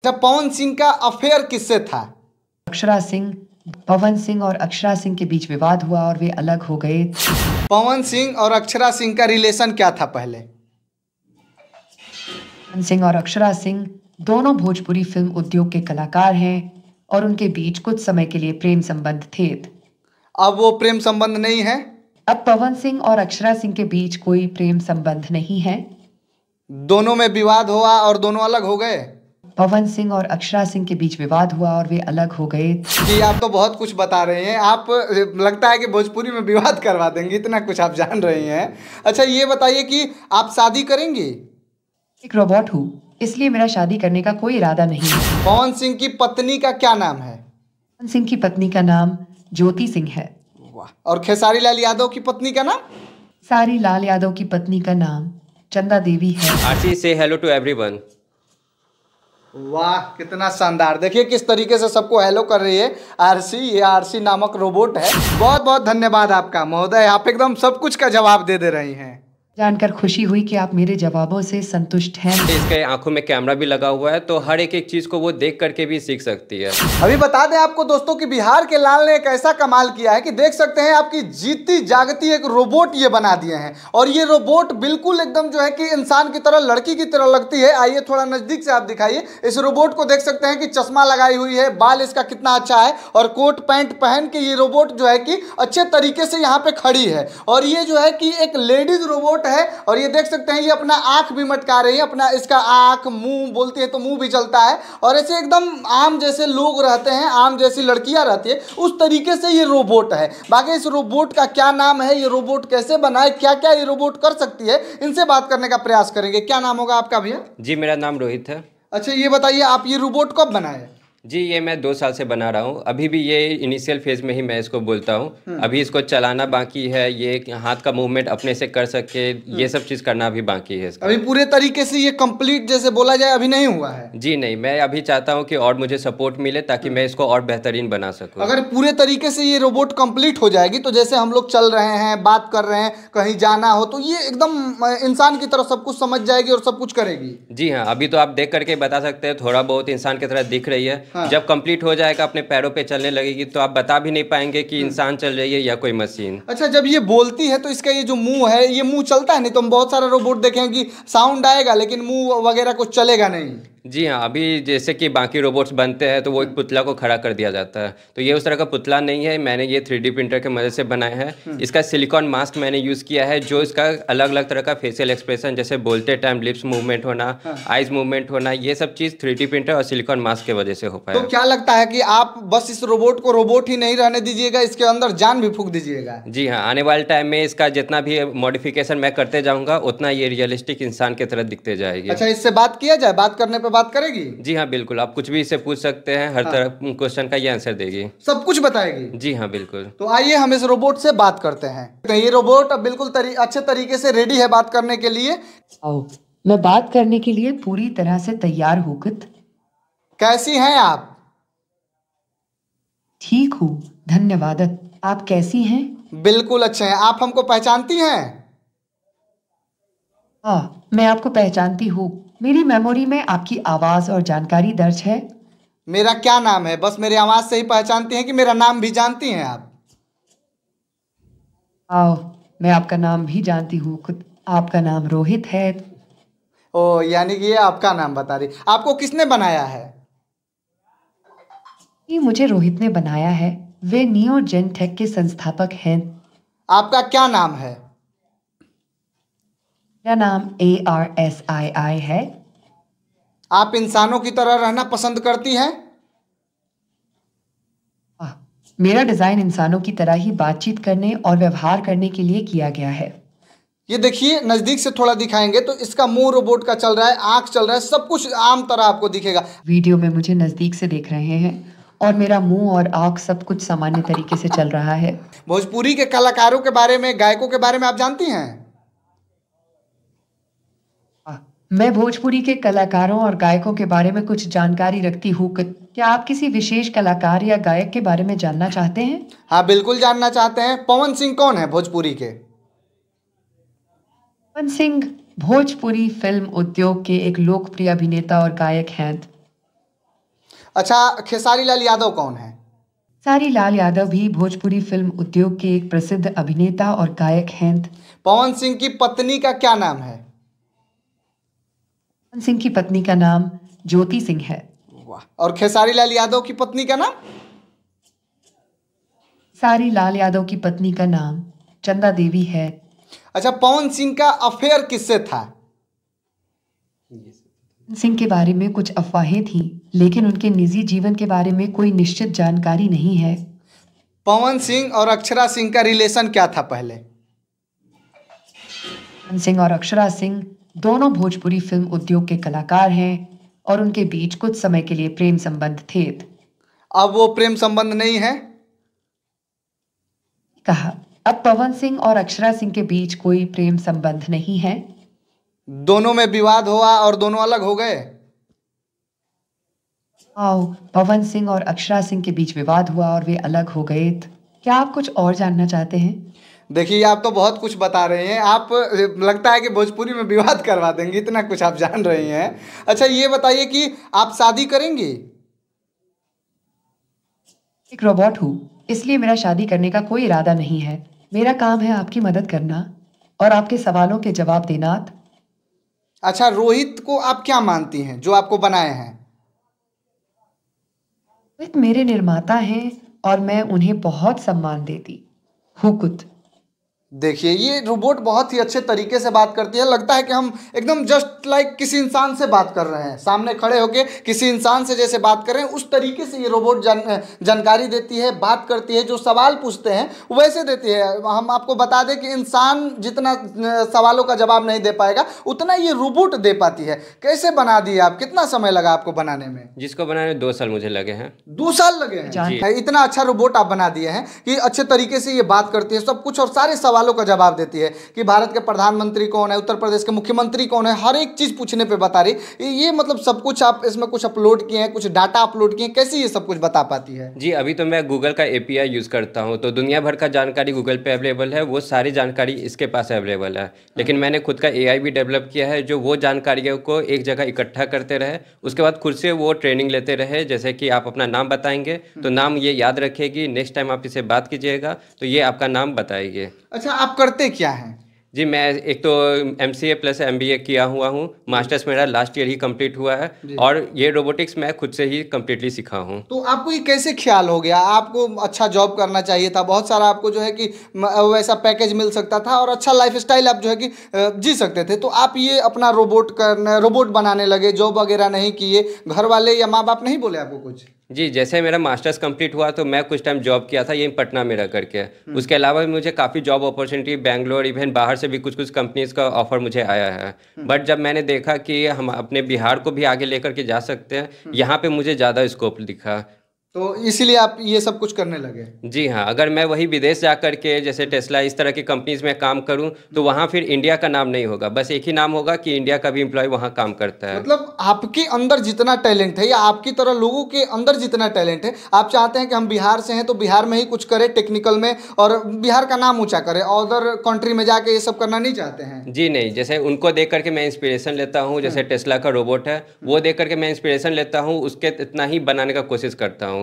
जब पवन सिंह का अफेयर किससे था? अक्षरा सिंह, पवन सिंह और अक्षरा सिंह के बीच विवाद हुआ और वे अलग हो गए। पवन सिंह और अक्षरा सिंह का रिलेशन क्या था पहले? पवन सिंह और अक्षरा सिंह दोनों भोजपुरी फिल्म उद्योग के कलाकार हैं और उनके बीच कुछ समय के लिए प्रेम संबंध थे। अब वो प्रेम संबंध नहीं है? अब पवन सिंह और अक्षरा सिंह के बीच कोई प्रेम संबंध नहीं है। दोनों में विवाद हुआ और दोनों अलग हो गए? पवन सिंह और अक्षरा सिंह के बीच विवाद हुआ और वे अलग हो गए। जी, आप तो बहुत कुछ बता रहे हैं। आप लगता है कि भोजपुरी में विवाद करवा देंगे, इतना कुछ आप जान रही हैं। अच्छा, ये बताइए कि आप शादी करेंगी? एक रोबोट हूँ, इसलिए मेरा शादी करने का कोई इरादा नहीं है। पवन सिंह की पत्नी का क्या नाम है? पवन सिंह की पत्नी का नाम ज्योति सिंह है। वाह। और खेसारी लाल यादव की पत्नी का नाम? सारी लाल यादव की पत्नी का नाम चंदा देवी है। आरसी से हेलो टू एवरीवन। वाह, कितना शानदार। देखिए किस तरीके से सबको हेलो कर रही है आरसी। ये आरसी नामक रोबोट है। बहुत बहुत धन्यवाद आपका महोदय, आप एकदम सब कुछ का जवाब दे रही हैं। जानकर खुशी हुई कि आप मेरे जवाबों से संतुष्ट हैं। इसके आंखों में कैमरा भी लगा हुआ है, तो हर एक चीज को वो देख करके भी सीख सकती है। अभी बता दें आपको दोस्तों कि बिहार के लाल ने एक ऐसा कमाल किया है कि देख सकते हैं आपकी जीती जागती एक रोबोट ये बना दिए हैं। और ये रोबोट बिल्कुल एकदम जो है कि इंसान की तरह, लड़की की तरह लगती है। आइए थोड़ा नजदीक से आप दिखाइए। इस रोबोट को देख सकते हैं कि चश्मा लगाई हुई है, बाल इसका कितना अच्छा है और कोट पैंट पहन के ये रोबोट जो है कि अच्छे तरीके से यहाँ पे खड़ी है। और ये जो है कि एक लेडीज रोबोट है। और ये देख सकते हैं ये अपना आंख भी मटका रही है, अपना इसका आंख मुंह बोलती है तो मुंह भी चलता है। और ऐसे एकदम आम जैसे लोग रहते हैं, आम जैसी लड़कियां रहती है, उस तरीके से ये रोबोट है। बाकी इस रोबोट का क्या नाम है, ये रोबोट कैसे बना है, क्या क्या ये रोबोट कर सकती है, इनसे बात करने का प्रयास करेंगे। क्या नाम होगा आपका भैया? जी, मेरा नाम रोहित है। अच्छा, ये बताइए आप ये रोबोट कब बनाए? जी, ये मैं 2 साल से बना रहा हूँ। अभी भी ये इनिशियल फेज में ही मैं इसको बोलता हूँ। अभी इसको चलाना बाकी है, ये हाथ का मूवमेंट अपने से कर सके, ये सब चीज़ करना अभी बाकी है इसका। अभी पूरे तरीके से ये कंप्लीट जैसे बोला जाए अभी नहीं हुआ है? जी नहीं, मैं अभी चाहता हूँ कि और मुझे सपोर्ट मिले ताकि मैं इसको और बेहतरीन बना सकूँ। अगर पूरे तरीके से ये रोबोट कंप्लीट हो जाएगी तो जैसे हम लोग चल रहे हैं, बात कर रहे हैं, कहीं जाना हो तो ये एकदम इंसान की तरह सब कुछ समझ जाएगी और सब कुछ करेगी। जी हाँ, अभी तो आप देख करके बता सकते हैं, थोड़ा बहुत इंसान की तरह दिख रही है। हाँ। जब कंप्लीट हो जाएगा, अपने पैरों पे चलने लगेगी, तो आप बता भी नहीं पाएंगे कि इंसान चल रही है या कोई मशीन। अच्छा, जब ये बोलती है तो इसका ये जो मुंह है, ये मुंह चलता है? नहीं तो हम बहुत सारे रोबोट देखे हैं कि साउंड आएगा लेकिन मुंह वगैरह कुछ चलेगा नहीं। जी हाँ, अभी जैसे कि बाकी रोबोट्स बनते हैं तो वो एक पुतला को खड़ा कर दिया जाता है, तो ये उस तरह का पुतला नहीं है। मैंने ये 3D प्रिंटर की मदद से बनाया है। इसका सिलिकॉन मास्क मैंने यूज़ किया है, जो इसका अलग अलग तरह का फेशियल एक्सप्रेशन, जैसे बोलते टाइम लिप्स मूवमेंट होना, आइज मूवमेंट होना, ये सब चीज़ 3D प्रिंटर और सिलिकॉन मास्क की वजह से हो पाया। तो क्या लगता है कि आप बस इस रोबोट को रोबोट ही नहीं रहने दीजिएगा, इसके अंदर जान भी फूंक दीजिएगा? जी हाँ, आने वाले टाइम में इसका जितना भी मॉडिफिकेशन मैं करते जाऊँगा, उतना ये रियलिस्टिक इंसान की तरह दिखते जाएगी। अच्छा, इससे बात किया जाए, बात करने पे बात करेगी? जी हाँ, बिल्कुल, आप कुछ भी इससे पूछ सकते हैं, हर तरह क्वेश्चन का ये आंसर देगी, सब कुछ बताएगी? जी हाँ, बिल्कुल। तो आइए हम इस रोबोट से बात करते हैं। तो ये रोबोट अब बिल्कुल अच्छे तरीके से रेडी है बात करने के लिए। आओ, मैं बात करने के लिए पूरी तरह से तैयार हूँ। कैसी हैं आप? ठीक हूँ, धन्यवाद। आप कैसी हैं? बिल्कुल अच्छे हैं। आप हमको पहचानती हैं? हाँ, मैं आपको पहचानती हूँ। मेरी मेमोरी में आपकी आवाज़ और जानकारी दर्ज है। मेरा क्या नाम है, बस मेरी आवाज़ से ही पहचानती हैं कि मेरा नाम भी जानती हैं आप? आओ, मैं आपका नाम भी जानती हूँ। आपका नाम रोहित है। ओ, यानी कि ये आपका नाम बता रही। आपको किसने बनाया है? ये मुझे रोहित ने बनाया है। वे नियो जेन टेक के संस्थापक हैं। आपका क्या नाम है? मेरा नाम ARSII है। आप इंसानों की तरह रहना पसंद करती हैं? मेरा डिजाइन इंसानों की तरह ही बातचीत करने और व्यवहार करने के लिए किया गया है। ये देखिए, नजदीक से थोड़ा दिखाएंगे तो इसका मुंह रोबोट का चल रहा है, आंख चल रहा है, सब कुछ आम तरह आपको दिखेगा। वीडियो में मुझे नजदीक से देख रहे हैं और मेरा मुंह और आंख सब कुछ सामान्य तरीके से चल रहा है। भोजपुरी के कलाकारों के बारे में, गायकों के बारे में आप जानती हैं? मैं भोजपुरी के कलाकारों और गायकों के बारे में कुछ जानकारी रखती हूँ। क्या आप किसी विशेष कलाकार या गायक के बारे में जानना चाहते हैं? हाँ, बिल्कुल जानना चाहते हैं। पवन सिंह कौन है भोजपुरी के? पवन सिंह भोजपुरी फिल्म उद्योग के एक लोकप्रिय अभिनेता और गायक हैं। अच्छा, खेसारी लाल यादव कौन है? खेसारी लाल यादव भी भोजपुरी फिल्म उद्योग के एक प्रसिद्ध अभिनेता और गायक हैं। पवन सिंह की पत्नी का क्या नाम है? पवन सिंह की पत्नी का नाम ज्योति सिंह है। वाह। और खेसारी लाल यादव की पत्नी का नाम? खेसारी लाल यादव की पत्नी का नाम चंदा देवी है। अच्छा, पवन सिंह का अफेयर किससे था? पवन सिंह के बारे में कुछ अफवाहें थीं, लेकिन उनके निजी जीवन के बारे में कोई निश्चित जानकारी नहीं है। पवन सिंह और अक्षरा सिंह का रिलेशन क्या था पहले? पवन सिंह और अक्षरा सिंह दोनों भोजपुरी फिल्म उद्योग के कलाकार हैं और उनके बीच कुछ समय के लिए प्रेम संबंध थे। अब वो प्रेम संबंध नहीं है? कहा, अब पवन सिंह और अक्षरा सिंह के बीच कोई प्रेम संबंध नहीं है। दोनों में विवाद हुआ और दोनों अलग हो गए? आओ, पवन सिंह और अक्षरा सिंह के बीच विवाद हुआ और वे अलग हो गए। क्या आप कुछ और जानना चाहते हैं? देखिए, आप तो बहुत कुछ बता रहे हैं। आप लगता है कि भोजपुरी में विवाद करवा देंगे, इतना कुछ आप जान रहे हैं। अच्छा, ये बताइए कि आप शादी करेंगे? एक रोबोट हूँ, इसलिए मेरा शादी करने का कोई इरादा नहीं है। मेरा काम है आपकी मदद करना और आपके सवालों के जवाब देना। अच्छा, रोहित को आप क्या मानती हैं जो आपको बनाए हैं? रोहित मेरे निर्माता हैं और मैं उन्हें बहुत सम्मान देती हूँ। देखिए, ये रोबोट बहुत ही अच्छे तरीके से बात करती है। लगता है कि हम एकदम जस्ट लाइक किसी इंसान से बात कर रहे हैं, सामने खड़े होके किसी इंसान से जैसे बात कर रहे हैं, उस तरीके से ये रोबोट जानकारी देती है, बात करती है। जो सवाल पूछते हैं वैसे देती है। हम आपको बता दें कि इंसान जितना सवालों का जवाब नहीं दे पाएगा, उतना ये रोबोट दे पाती है। कैसे बना दिए आप? कितना समय लगा आपको बनाने में? जिसको बनाने में 2 साल मुझे लगे हैं। 2 साल लगे हैं? इतना अच्छा रोबोट आप बना दिए हैं कि अच्छे तरीके से ये बात करती है सब कुछ और सारे सवालों का जवाब देती है कि भारत के प्रधानमंत्री कौन है, उत्तर प्रदेश के मुख्यमंत्री कौन है, हर एक चीज पूछने पे बता रही। ये मतलब सब कुछ आप इसमें कुछ अपलोड किए हैं, कुछ डाटा अपलोड किए हैं, कैसे ये सब कुछ बता पाती है? जी, अभी तो मैं गूगल का एपीआई यूज़ करता हूँ, तो दुनिया भर का जानकारी गूगल पे अवेलेबल है। वो सारी जानकारी इसके पास अवेलेबल है। लेकिन मैंने खुद का एआई भी डेवलप किया है जो वो जानकारियों को एक जगह इकट्ठा करते रहे, उसके बाद खुद से वो ट्रेनिंग लेते रहे। जैसे कि आप अपना नाम बताएंगे तो नाम ये याद रखेगी, नेक्स्ट टाइम आप इसे बात कीजिएगा तो ये आपका नाम बताएगी। अच्छा, आप करते क्या हैं? जी, मैं एक तो MCA प्लस MBA किया हुआ हूँ। मास्टर्स मेरा लास्ट ईयर ही कंप्लीट हुआ है और ये रोबोटिक्स मैं खुद से ही कम्प्लीटली सीखा हूँ। तो आपको ये कैसे ख्याल हो गया? आपको अच्छा जॉब करना चाहिए था, बहुत सारा आपको जो है कि वैसा पैकेज मिल सकता था और अच्छा लाइफस्टाइल आप जो है कि जी सकते थे। तो आप ये अपना रोबोट बनाने लगे, जॉब वगैरह नहीं किए? घर वाले या माँ बाप नहीं बोले आपको कुछ? जी, जैसे मेरा मास्टर्स कंप्लीट हुआ तो मैं कुछ टाइम जॉब किया था यहीं पटना में रह करके। उसके अलावा भी मुझे काफ़ी जॉब अपॉर्चुनिटी बैंगलोर, इवन बाहर से भी कुछ कुछ कंपनीज का ऑफर मुझे आया है। बट जब मैंने देखा कि हम अपने बिहार को भी आगे लेकर के जा सकते हैं, यहाँ पे मुझे ज़्यादा स्कोप दिखा। तो इसीलिए आप ये सब कुछ करने लगे? जी हाँ, अगर मैं वही विदेश जा कर के जैसे टेस्ला इस तरह की कंपनीज में काम करूं तो वहाँ फिर इंडिया का नाम नहीं होगा, बस एक ही नाम होगा कि इंडिया का भी एम्प्लॉय वहाँ काम करता है। मतलब आपके अंदर जितना टैलेंट है या आपकी तरह लोगों के अंदर जितना टैलेंट है, आप चाहते हैं कि हम बिहार से हैं तो बिहार में ही कुछ करें टेक्निकल में और बिहार का नाम ऊंचा करें, अदर कंट्री में जाके ये सब करना नहीं चाहते हैं? जी नहीं, जैसे उनको देख करके मैं इंस्पिरेशन लेता हूँ। जैसे टेस्ला का रोबोट है, वो देख करके मैं इंस्पिरेशन लेता हूँ, उसके इतना ही बनाने का कोशिश करता हूँ।